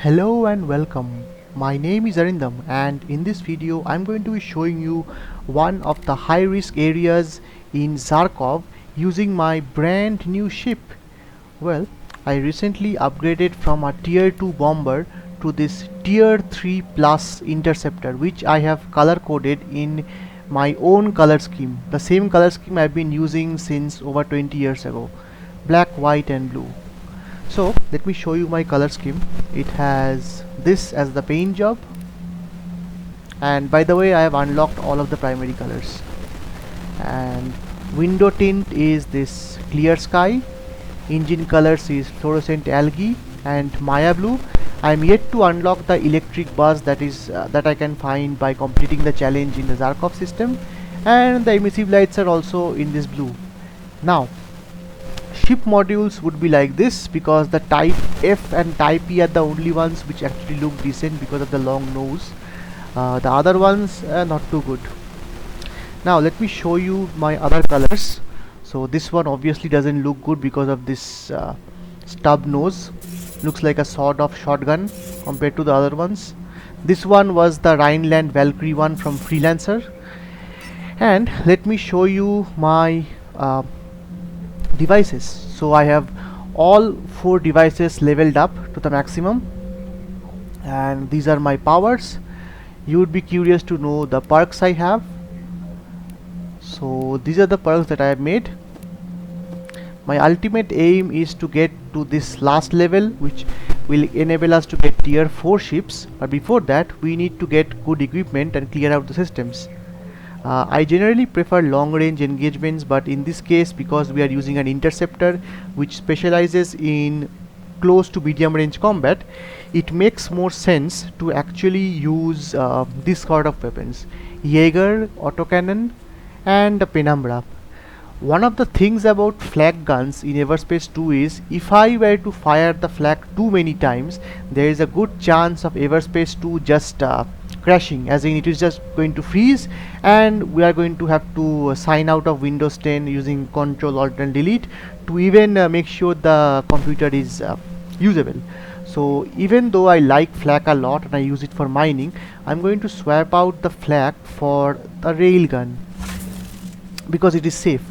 Hello and welcome. My name is Arindam, and in this video I'm going to be showing you one of the high risk areas in Zharkov using my brand new ship. Well, I recently upgraded from a tier 2 bomber to this tier 3 plus interceptor, which I have color coded in my own color scheme, the same color scheme I've been using since over 20 years ago: black, white and blue. So let me show you my color scheme. It has this as the paint job, and by the way I have unlocked all of the primary colors. And window tint is this clear sky, engine colors is fluorescent algae and Maya blue. I am yet to unlock the electric bus that I can find by completing the challenge in the Zharkov system, and the emissive lights are also in this blue. Now ship modules would be like this, because the type F and type E are the only ones which actually look decent because of the long nose. The other ones are not too good. Now let me show you my other colors. So this one obviously doesn't look good because of this stub nose. Looks like a sort of shotgun compared to the other ones. This one was the Rhineland Valkyrie one from Freelancer. And let me show you my devices. So I have all 4 devices leveled up to the maximum, and these are my powers. You would be curious to know the perks I have. So these are the perks that I have made. My ultimate aim is to get to this last level, which will enable us to get tier 4 ships, but before that we need to get good equipment and clear out the systems. I generally prefer long range engagements, but in this case, because we are using an interceptor which specializes in close to medium range combat, it makes more sense to actually use this sort of weapons: Jaeger, autocannon and a penumbra. One of the things about flak guns in Everspace 2 is, if I were to fire the flak too many times, there is a good chance of Everspace 2 just crashing, as in it is just going to freeze, and we are going to have to sign out of Windows 10 using Control Alt and Delete to even make sure the computer is usable. So even though I like flak a lot and I use it for mining, I'm going to swap out the flak for the railgun because it is safe.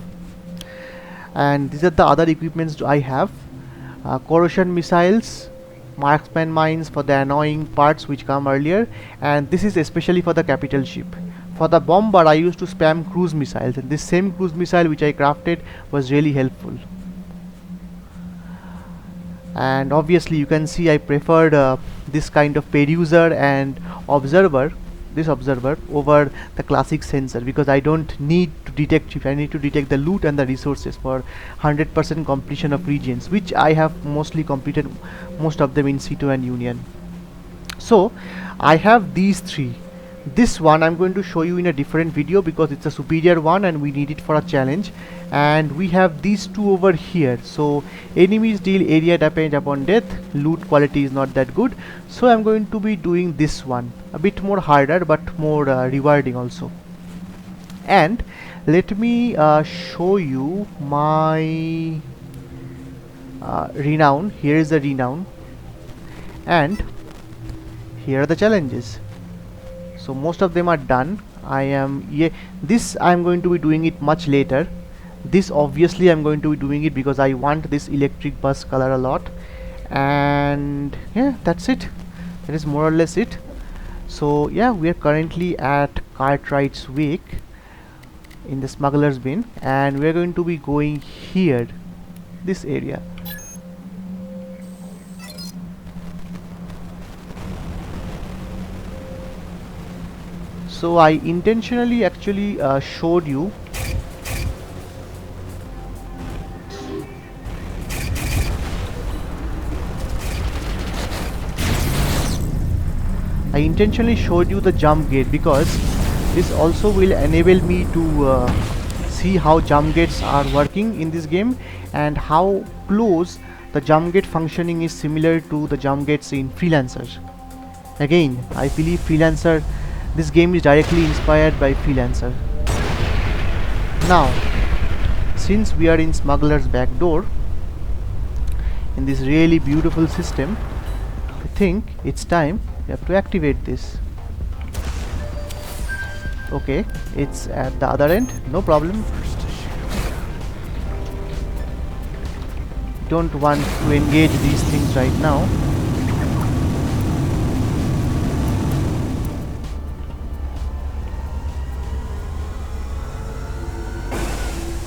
And these are the other equipments I have: corrosion missiles, marksman mines for the annoying parts which come earlier, and this is especially for the capital ship. For the bomber I used to spam cruise missiles, and this same cruise missile which I crafted was really helpful. And obviously you can see I preferred this kind of peruser and observer, this observer, over the classic sensor, because I don't need to detect ships. I need to detect the loot and the resources for 100% completion of regions, which I have mostly completed, most of them in C2 and Union. So I have these 3. This one I'm going to show you in a different video because it's a superior one and we need it for a challenge. And we have these 2 over here. So enemies deal area damage upon death. Loot quality is not that good, so I'm going to be doing this one, a bit more harder but more rewarding also. And let me show you my renown. Here is the renown, and here are the challenges. So most of them are done. This I'm going to be doing it much later. This obviously I'm going to be doing it because I want this electric bus color a lot. And yeah, that's it. That is more or less it. So yeah, we are currently at Cartwright's Wake in the smuggler's bin, and we are going to be going here, this area. So I intentionally actually showed you the jump gate, because this also will enable me to see how jump gates are working in this game and how close the jump gate functioning is similar to the jump gates in Freelancer. Again, I believe Freelancer, this game is directly inspired by Freelancer. Now, since we are in Smuggler's back door in this really beautiful system, I think it's time we have to activate this. Okay, it's at the other end, no problem. Don't want to engage these things right now.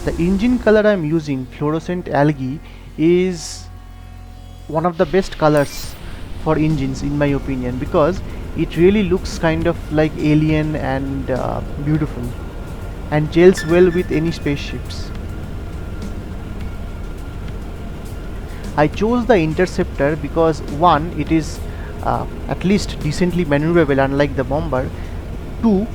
The engine color I'm using, fluorescent algae, is one of the best colors for engines in my opinion, because it really looks kind of like alien and beautiful, and gels well with any spaceships. I chose the Interceptor because one, it is at least decently maneuverable unlike the bomber. Two,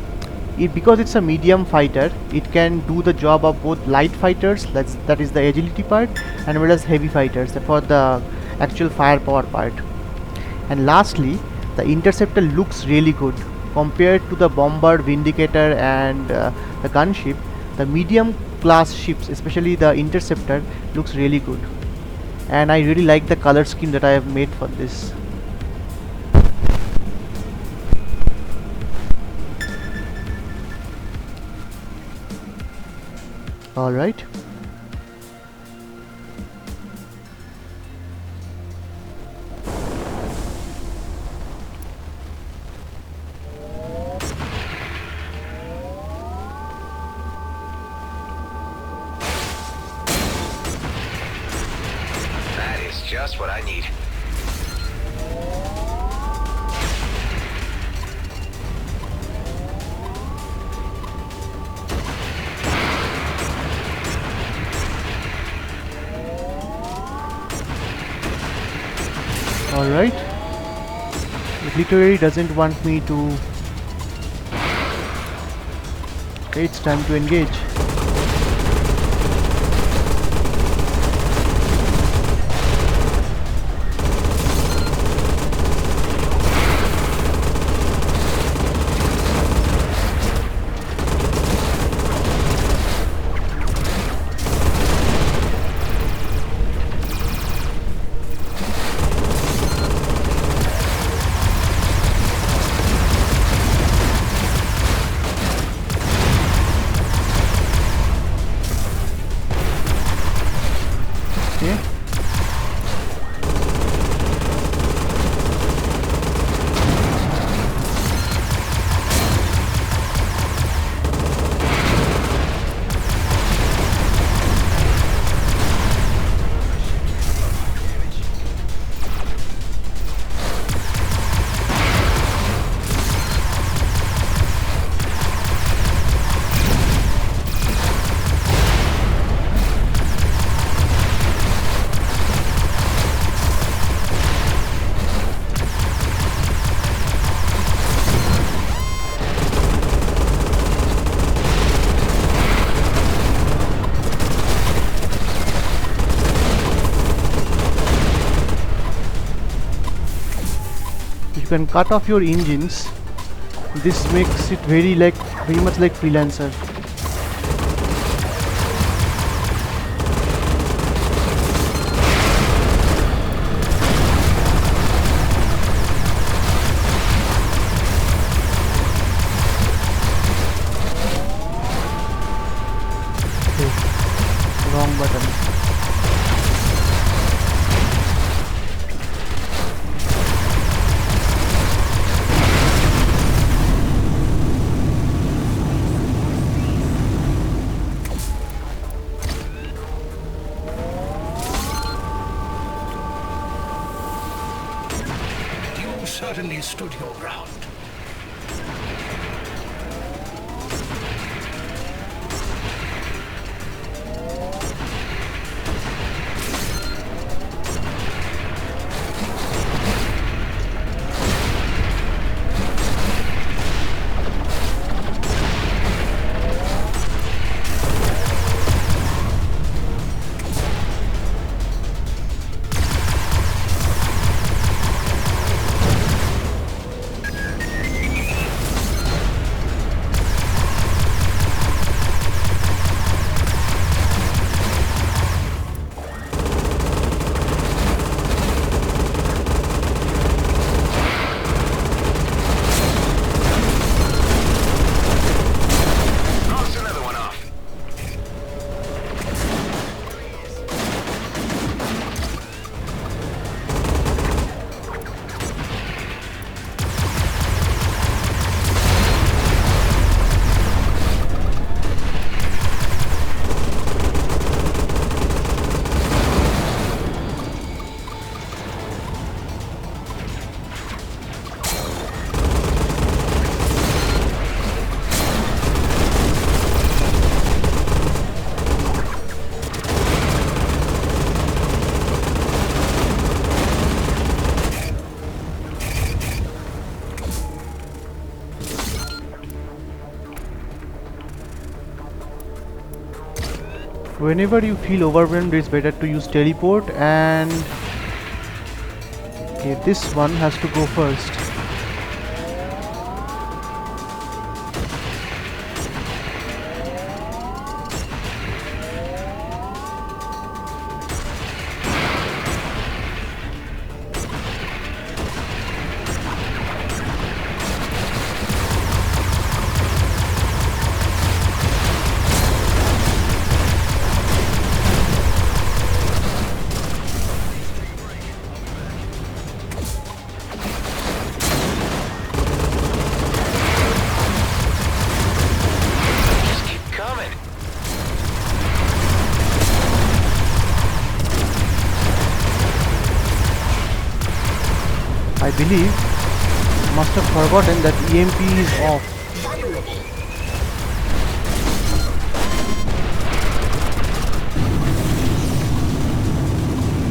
because it's a medium fighter, it can do the job of both light fighters, that is the agility part, and well as heavy fighters for the actual firepower part. And lastly, the Interceptor looks really good compared to the bomber, Vindicator, and the gunship. The medium class ships, especially the Interceptor, looks really good, and I really like the color scheme that I have made for this. Alright. That is just what I need. Alright. It literally doesn't want me to. Okay, it's time to engage. Okay. You can cut off your engines. This makes it very much like Freelancer. Okay. Wrong button. You certainly stood your ground. Whenever you feel overwhelmed, it's better to use teleport. And okay, this one has to go first. Just keep coming. I believe must have forgotten that EMP is off.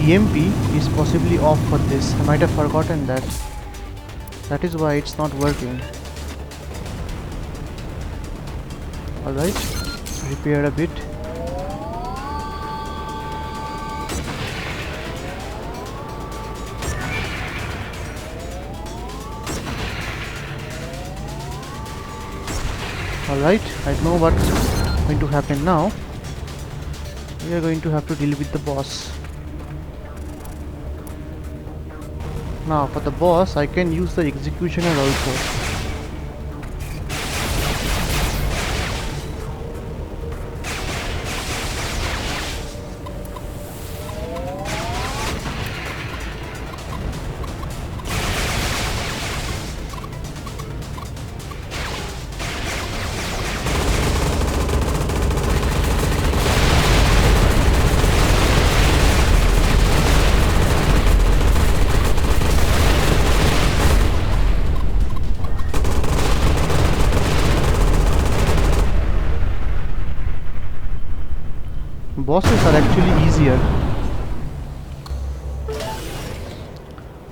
EMP is possibly off for this. I might have forgotten that. That is why it's not working. Alright, repair a bit. Alright, I know what's going to happen now. We are going to have to deal with the boss. Now for the boss I can use the executioner also. Bosses are actually easier.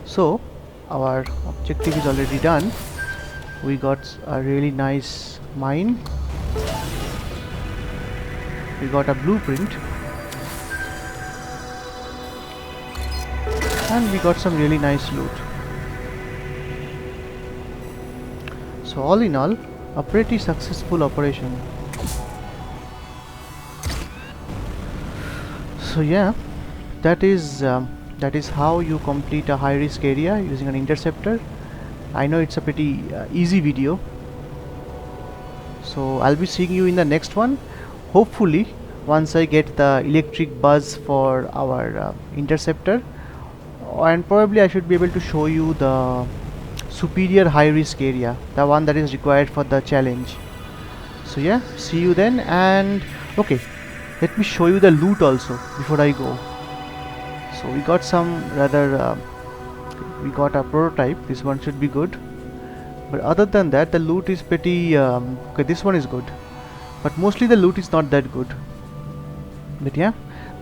So our objective is already done. We got a really nice mine. We got a blueprint. And we got some really nice loot. So all in all, a pretty successful operation. So yeah, that is how you complete a high risk area using an interceptor. I know it's a pretty easy video. So I'll be seeing you in the next one. Hopefully once I get the electric buzz for our interceptor, and probably I should be able to show you the superior high risk area, the one that is required for the challenge. So yeah, see you then. And okay, let me show you the loot also before I go. So we got some rather we got a prototype. This one should be good, but other than that the loot is pretty okay, this one is good, but mostly the loot is not that good. But yeah,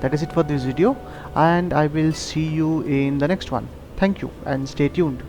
that is it for this video, and I will see you in the next one. Thank you and stay tuned.